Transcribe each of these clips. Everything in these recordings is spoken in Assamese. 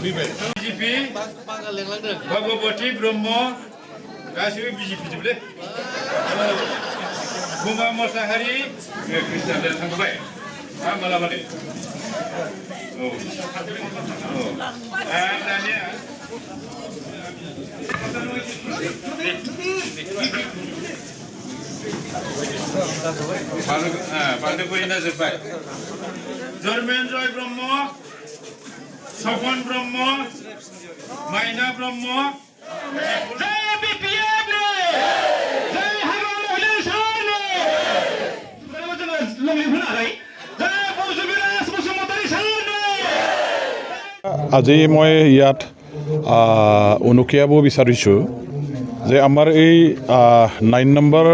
বিজেপি ভগবতী ব্রহ্ম गासिबो बिजेपि जोबलै गुमा मोसाहारि ख्रिस्टानजों थांबाय मालाबानो औ दानिया बान्दोगुरिना जोब्बाय धर्मेन्द्र ब्रह्म सपन ब्रह्म माइना ब्रह्म আজি মই ইয়াত অনুকিয়াব বিচাৰিছোঁ যে আমাৰ এই 9 নম্বৰ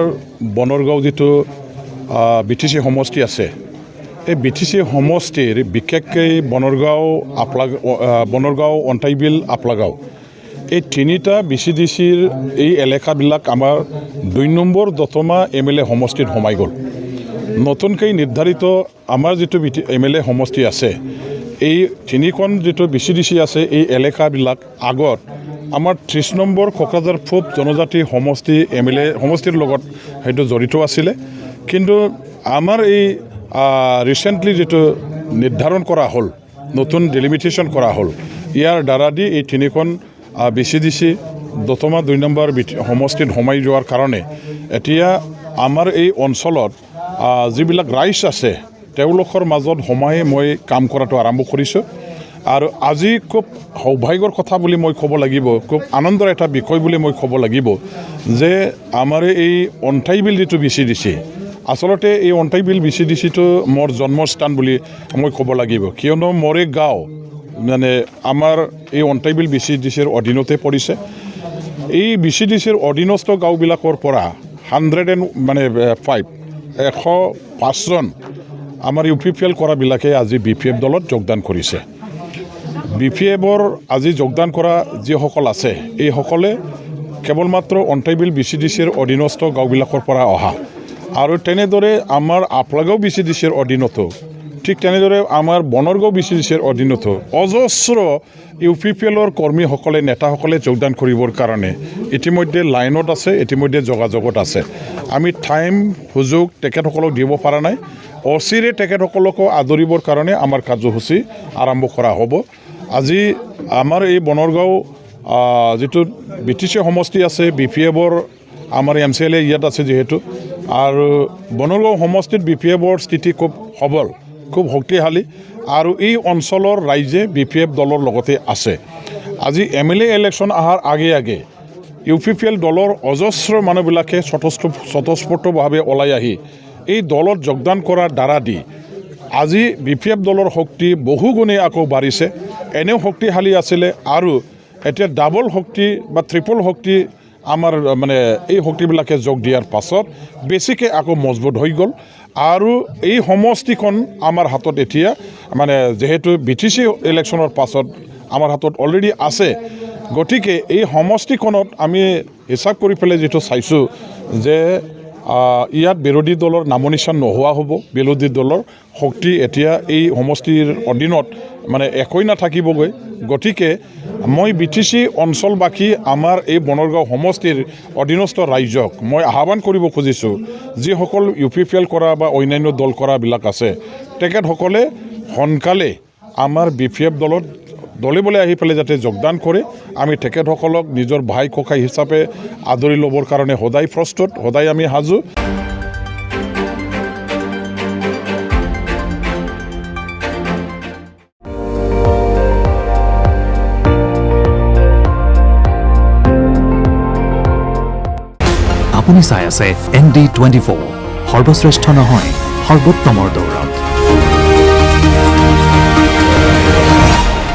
বনৰগাঁও যিটো BTC সমষ্টি আছে এই BTC সমষ্টিৰ বিশেষকৈ বনৰগাঁও অন্তাইবিল আপলাগাঁও এই তিনিটা BCDCৰ এই এলেকাবিলাক আমাৰ 2 নম্বৰ দতমা MLA সমষ্টিত সোমাই গ'ল নতুনকৈ নিৰ্ধাৰিত আমাৰ যিটো MLA সমষ্টি আছে এই তিনিখন যিটো BCDC আছে এই এলেকাবিলাক আগত আমাৰ 30 নম্বৰ কোকৰাঝাৰ পূব জনজাতি সমষ্টি MLA সমষ্টিৰ লগত হয়তো জড়িত আছিলে কিন্তু আমাৰ এই ৰিসেন্টলি যেটো নিৰ্ধাৰণ কৰা হ'ল নতুন ডিলিমিটেশন কৰা হ'ল ইয়াৰ দ্বাৰা দি এই তিনিখন BCDC দতমা 2 নম্বৰ সমষ্টিত সোমাই যোৱাৰ কাৰণে এতিয়া আমাৰ এই অঞ্চলত যিবিলাক ৰাইজ আছে তেওঁলোকৰ মাজত সোমাই মই কাম কৰাটো আৰম্ভ কৰিছোঁ আৰু আজি খুব সৌভাগ্যৰ কথা বুলি মই ক'ব লাগিব খুব আনন্দৰ এটা বিষয় বুলি মই ক'ব লাগিব যে আমাৰ এই অন্তাইবিল যিটো BCDC আসলতে এই অন্তাইবিল BCDCটো মোৰ জন্মস্থান বুলি মই ক'ব লাগিব কিয়নো মৰে গাঁও মানে আমাৰ এই অন্তাইবিল BCDCৰ অধীনতে পৰিছে এই BCDCৰ অধীনস্থ গাঁওবিলাকৰ পৰা 105 জন আমাৰ UPPL কৰাবিলাকে আজি BPF দলত যোগদান কৰিছে BPFৰ আজি যোগদান কৰা যিসকল আছে এই সকলে কেৱল মাত্ৰ অন্তাইবিল BCDCৰ অধীনস্থ গাঁওবিলাকৰ পৰা অহা আৰু তেনেদৰে আমাৰ আপলাগাঁও BCDCৰ অধীনত ঠিক তেনেদৰে আমাৰ বনৰগাঁও BCDCৰ অধীনত অজস্ৰ UPPLৰ কৰ্মীসকলে নেতাসকলে যোগদান কৰিবৰ কাৰণে ইতিমধ্যে লাইনত আছে ইতিমধ্যে যোগাযোগত আছে আমি টাইম সুযোগ তেখেতসকলক দিব পৰা নাই অচিৰে তেখেতসকলক আদৰিবৰ কাৰণে আমাৰ কাৰ্যসূচী আৰম্ভ কৰা হ'ব আজি আমাৰ এই বনৰগাঁও যেটো BTC সমষ্টি আছে BPFৰ আমাৰ MCLA ইয়াত আছে যেহেতু আৰু বনৰগাঁও সমষ্টিত BPFৰ স্থিতি খুব সবল খুব শক্তিশালী আৰু এই অঞ্চলৰ ৰাইজে BPF দলৰ লগতে আছে আজি MLA ইলেকশ্যন আহাৰ আগে UPPL দলৰ অজস্ৰ মানুহবিলাকে স্বতঃস্ফূৰ্তভাৱে ওলাই আহি এই দলত যোগদান কৰাৰ দ্বাৰা দি আজি BPF দলৰ শক্তি বহুগুণে আকৌ বাঢ়িছে এনেও শক্তিশালী আছিলে আৰু এতিয়া ডাবল শক্তি বা ট্ৰিপল শক্তি আমাৰ মানে এই শক্তিবিলাকে যোগ দিয়াৰ পাছত বেছিকৈ আকৌ মজবুত হৈ গ'ল আৰু এই সমষ্টিখন আমাৰ হাতত এতিয়া মানে যেহেতু BTC ইলেকশ্যনৰ পাছত আমাৰ হাতত অলৰেডি আছে গতিকে এই সমষ্টিখনত আমি হিচাপ কৰি পেলাই যেটো চাইছোঁ যে ইয়াত বিৰোধী দলৰ নামনিশান নোহোৱা হ'ব বিৰোধী দলৰ শক্তি এতিয়া এই সমষ্টিৰ অধীনত মানে একোই নাথাকিবগৈ গতিকে মই BTC অঞ্চলবাসী আমাৰ এই বনৰগাঁও সমষ্টিৰ অধীনস্থ ৰাইজক মই আহ্বান কৰিব খুজিছোঁ যিসকল UPPL কৰা বা অন্যান্য দল কৰাবিলাক আছে তেখেতসকলে সোনকালে আমাৰ BPF দলত দলিবলৈ আহি পেলাই যাতে যোগদান কৰে আমি তেখেতসকলক নিজৰ ভাই ককাই হিচাপে আদৰি ল'বৰ কাৰণে সদায় প্ৰস্তুত সদায় আমি সাজু আপুনি চাই আছে ND24 সৰ্বশ্ৰেষ্ঠ নহয় সৰ্বোত্তমৰ দৌৰত